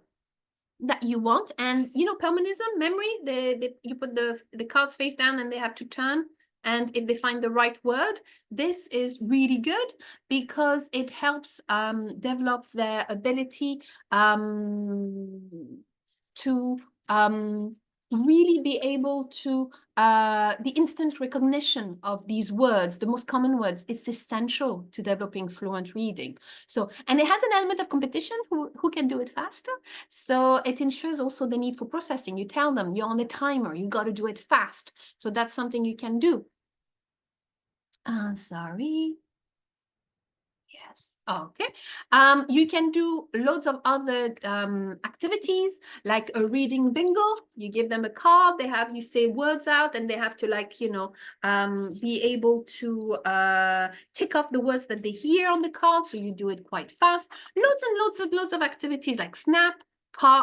that you want. And you know, Pelmanism, memory, you put the cards face down and they have to turn. And if they find the right word, this is really good because it helps develop their ability to really be able to the instant recognition of these words, the most common words, it's essential to developing fluent reading. So, and it has an element of competition, who can do it faster. So it ensures also the need for processing. You tell them you're on a timer, you got to do it fast. So that's something you can do. Sorry. Yes. Okay. You can do loads of other activities like a reading bingo. You give them a card, you say words out, and they have to, like, you know, be able to tick off the words that they hear on the card. So you do it quite fast. Loads and loads of activities like Snap,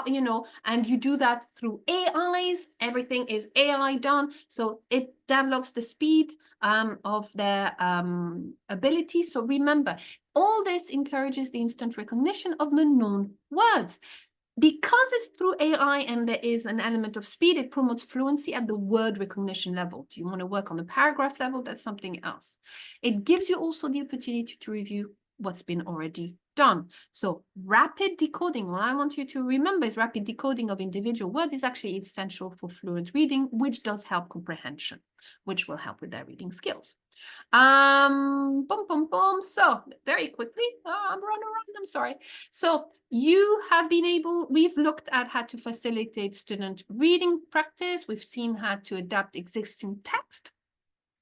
you know, and you do that through AIs. Everything is AI done. So it develops the speed of their ability. So remember, all this encourages the instant recognition of the known words. Because it's through AI and there is an element of speed, it promotes fluency at the word recognition level. Do you want to work on the paragraph level? That's something else. It gives you also the opportunity to review what's been already done. So rapid decoding, what I want you to remember is rapid decoding of individual words is actually essential for fluent reading, which does help comprehension, which will help with their reading skills. Boom, boom, boom. So very quickly, I'm running around, I'm sorry. So you have been able, we've looked at how to facilitate student reading practice. We've seen how to adapt existing text.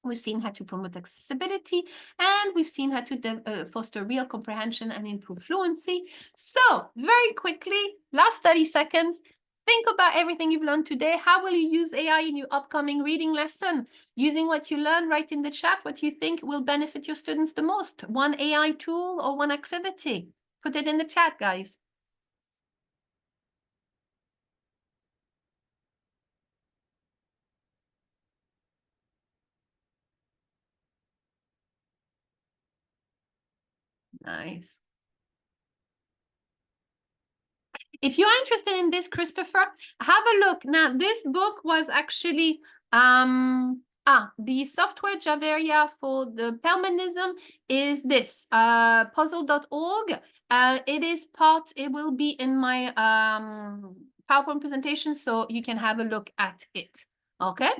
We've seen how to promote accessibility, and we've seen how to foster real comprehension and improve fluency. So very quickly, last 30 seconds, think about everything you've learned today. How will you use AI in your upcoming reading lesson? Using what you learned, write in the chat what you think will benefit your students the most. One AI tool or one activity. Put it in the chat, guys. Nice. If you are interested in this, Christopher, have a look. Now, this book was actually the software Javaria for the Pelmanism is this puzzle.org. It will be in my PowerPoint presentation, so you can have a look at it. Okay,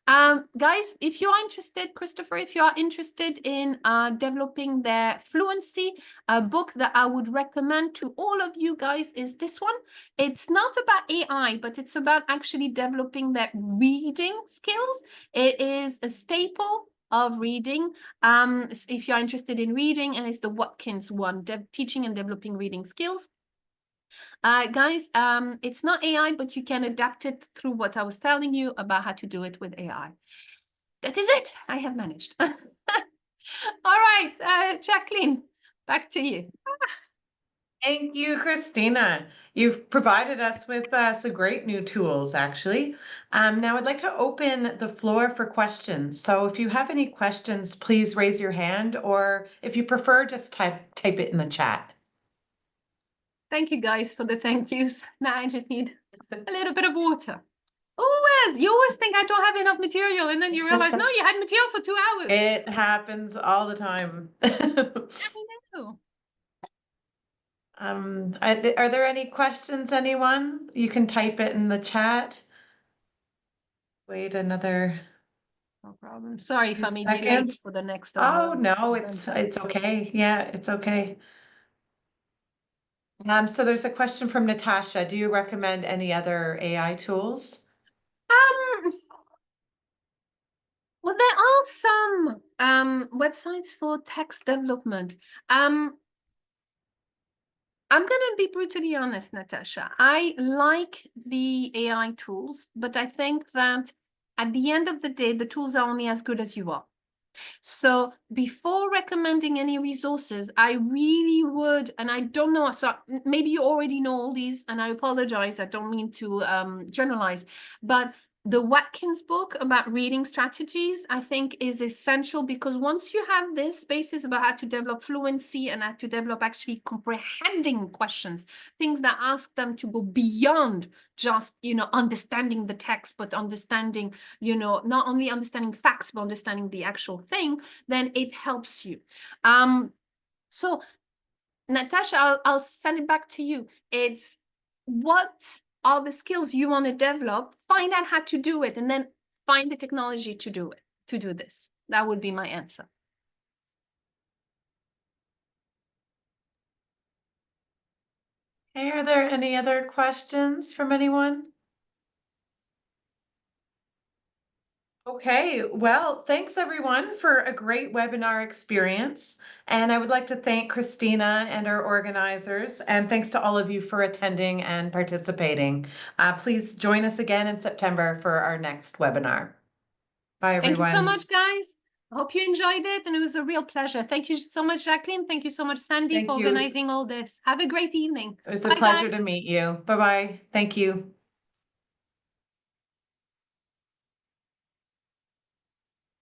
guys, if you are interested, Christopher, if you are interested in developing their fluency, a book that I would recommend to all of you guys is this one. It's not about AI, but it's about actually developing their reading skills. It is a staple of reading. If you're interested in reading, and it's the Watkins one, teaching and developing reading skills. Guys, it's not AI, but you can adapt it through what I was telling you about how to do it with AI. That is it. I have managed. All right, Jacqueline, back to you. Thank you, Christina. You've provided us with some great new tools, actually. Now I'd like to open the floor for questions. So if you have any questions, please raise your hand, or if you prefer, just type it in the chat. Thank you, guys, for the thank yous. Now I just need a little bit of water. Always, you always think I don't have enough material, and then you realize, no, you had material for 2 hours. It happens all the time. I know. Are there any questions, anyone? You can type it in the chat. Wait another No problem. Sorry if few I made you late seconds. for the next Oh, no, event. it's okay. Yeah, it's okay. So there's a question from Natasha. Do you recommend any other AI tools? Well, there are some websites for text development. I'm going to be brutally honest, Natasha. I like the AI tools, but I think that at the end of the day, the tools are only as good as you are. So before recommending any resources, I really would, and I don't know, so maybe you already know all these, and I apologize, I don't mean to generalize, but the Watkins book about reading strategies, I think, is essential, because once you have this basis about how to develop fluency and how to develop actually comprehending questions, things that ask them to go beyond just, understanding the text, but understanding, not only understanding facts, but understanding the actual thing, then it helps you. So Natasha, I'll send it back to you. It's what are the skills you want to develop, find out how to do it, and then find the technology to do it, to do this. That would be my answer. Hey, are there any other questions from anyone? Okay, well, thanks everyone for a great webinar experience. And I would like to thank Christina and our organizers, and thanks to all of you for attending and participating. Please join us again in September for our next webinar. Bye, everyone. Thank you so much, guys. I hope you enjoyed it, and it was a real pleasure. Thank you so much, Jacqueline. Thank you so much, Sandy, Thank for you. organizing all this. Have a great evening. It was a Bye, pleasure guys. to meet you. Bye-bye. Thank you.